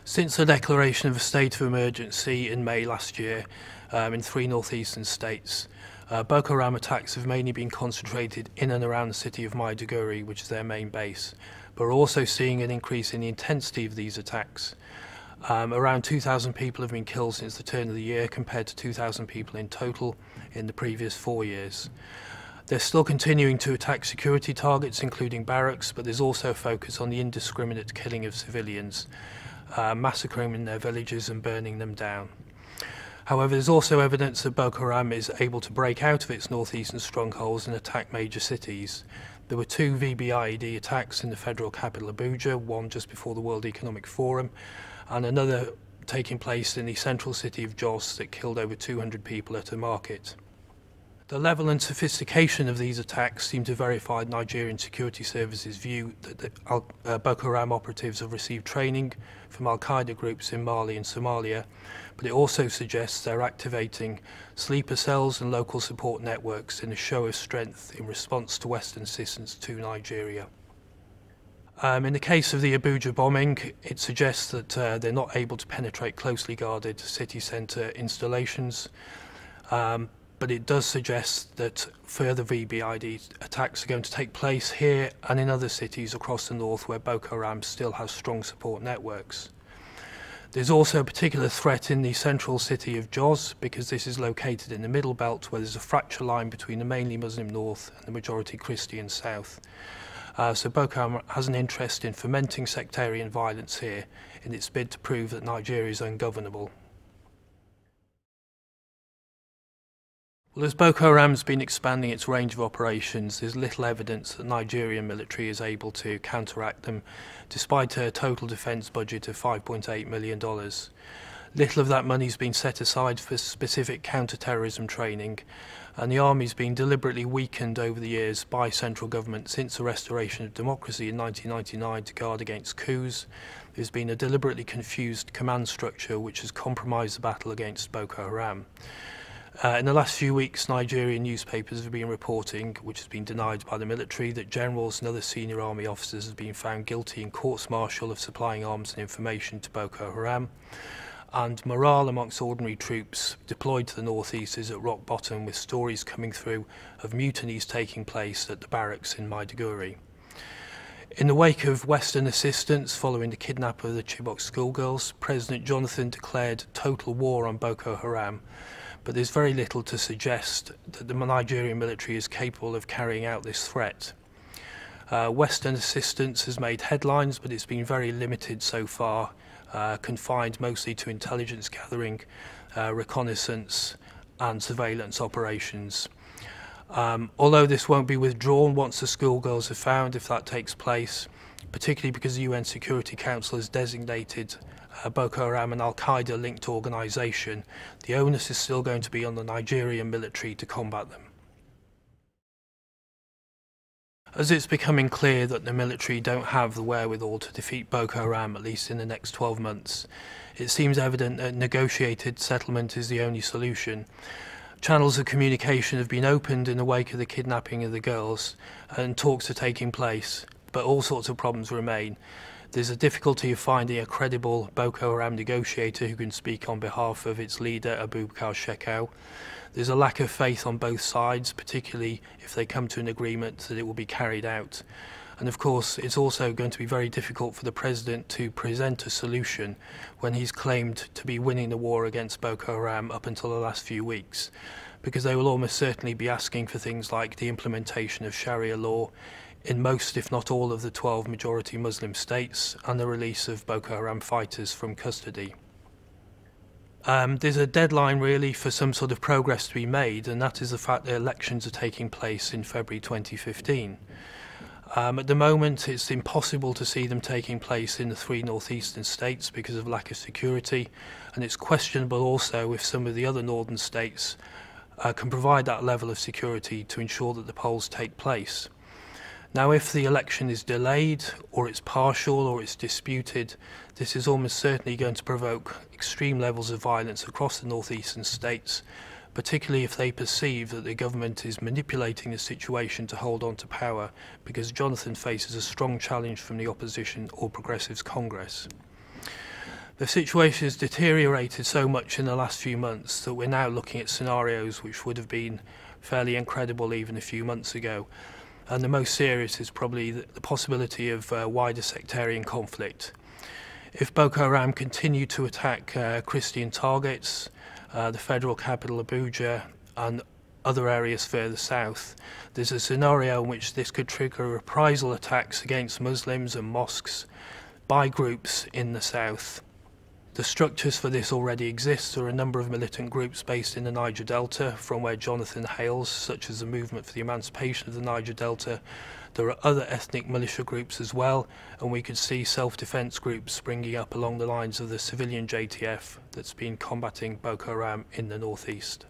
Since the declaration of a state of emergency in May last year in 3 northeastern states, Boko Haram attacks have mainly been concentrated in and around the city of Maiduguri, which is their main base, but we're also seeing an increase in the intensity of these attacks. Around 2,000 people have been killed since the turn of the year, compared to 2,000 people in total in the previous 4 years. They're still continuing to attack security targets, including barracks, but there's also a focus on the indiscriminate killing of civilians, massacring their villages and burning them down. However, there's also evidence that Boko Haram is able to break out of its northeastern strongholds and attack major cities. There were 2 VBIED attacks in the federal capital Abuja, one just before the World Economic Forum, and another taking place in the central city of Jos that killed over 200 people at a market. The level and sophistication of these attacks seem to verify Nigerian security services' view that the Boko Haram operatives have received training from Al-Qaeda groups in Mali and Somalia, but it also suggests they're activating sleeper cells and local support networks in a show of strength in response to Western assistance to Nigeria. In the case of the Abuja bombing, it suggests that they're not able to penetrate closely guarded city centre installations. But it does suggest that further VBIED attacks are going to take place here and in other cities across the north where Boko Haram still has strong support networks. There's also a particular threat in the central city of Jos, because this is located in the middle belt where there's a fracture line between the mainly Muslim north and the majority Christian south. So Boko Haram has an interest in fomenting sectarian violence here in its bid to prove that Nigeria is ungovernable. Well, as Boko Haram's been expanding its range of operations, there's little evidence that Nigerian military is able to counteract them, despite a total defence budget of $5.8 million. Little of that money has been set aside for specific counter-terrorism training, and the army's been deliberately weakened over the years by central government since the restoration of democracy in 1999 to guard against coups. There's been a deliberately confused command structure which has compromised the battle against Boko Haram. In the last few weeks, Nigerian newspapers have been reporting, which has been denied by the military, that generals and other senior army officers have been found guilty in courts-martial of supplying arms and information to Boko Haram. And morale amongst ordinary troops deployed to the northeast is at rock bottom, with stories coming through of mutinies taking place at the barracks in Maiduguri. In the wake of Western assistance following the kidnapping of the Chibok schoolgirls, President Jonathan declared total war on Boko Haram, but there's very little to suggest that the Nigerian military is capable of carrying out this threat. Western assistance has made headlines, but it's been very limited so far, confined mostly to intelligence gathering, reconnaissance and surveillance operations. Although this won't be withdrawn once the schoolgirls are found, if that takes place, particularly because the UN Security Council has designated Boko Haram an Al-Qaeda linked organisation, the onus is still going to be on the Nigerian military to combat them. As it's becoming clear that the military don't have the wherewithal to defeat Boko Haram, at least in the next 12 months, it seems evident that negotiated settlement is the only solution. Channels of communication have been opened in the wake of the kidnapping of the girls, and talks are taking place, but all sorts of problems remain. There's a difficulty of finding a credible Boko Haram negotiator who can speak on behalf of its leader, Abubakar Shekau. There's a lack of faith on both sides, particularly if they come to an agreement that it will be carried out. And of course, it's also going to be very difficult for the president to present a solution when he's claimed to be winning the war against Boko Haram up until the last few weeks, because they will almost certainly be asking for things like the implementation of Sharia law in most, if not all, of the 12 majority Muslim states, and the release of Boko Haram fighters from custody. There's a deadline really for some sort of progress to be made, and that is the fact that elections are taking place in February 2015. At the moment, it's impossible to see them taking place in the 3 northeastern states because of lack of security, and it's questionable also if some of the other northern states can provide that level of security to ensure that the polls take place. Now, if the election is delayed, or it's partial, or it's disputed, this is almost certainly going to provoke extreme levels of violence across the northeastern states, particularly if they perceive that the government is manipulating the situation to hold on to power, because Jonathan faces a strong challenge from the opposition or Progressives Congress. The situation has deteriorated so much in the last few months that we're now looking at scenarios which would have been fairly incredible even a few months ago. And the most serious is probably the possibility of wider sectarian conflict. If Boko Haram continue to attack Christian targets, the federal capital Abuja and other areas further south, there's a scenario in which this could trigger reprisal attacks against Muslims and mosques by groups in the south. The structures for this already exist. There are a number of militant groups based in the Niger Delta, from where Jonathan hails, such as the Movement for the Emancipation of the Niger Delta. There are other ethnic militia groups as well, and we could see self-defense groups springing up along the lines of the civilian JTF that's been combating Boko Haram in the northeast.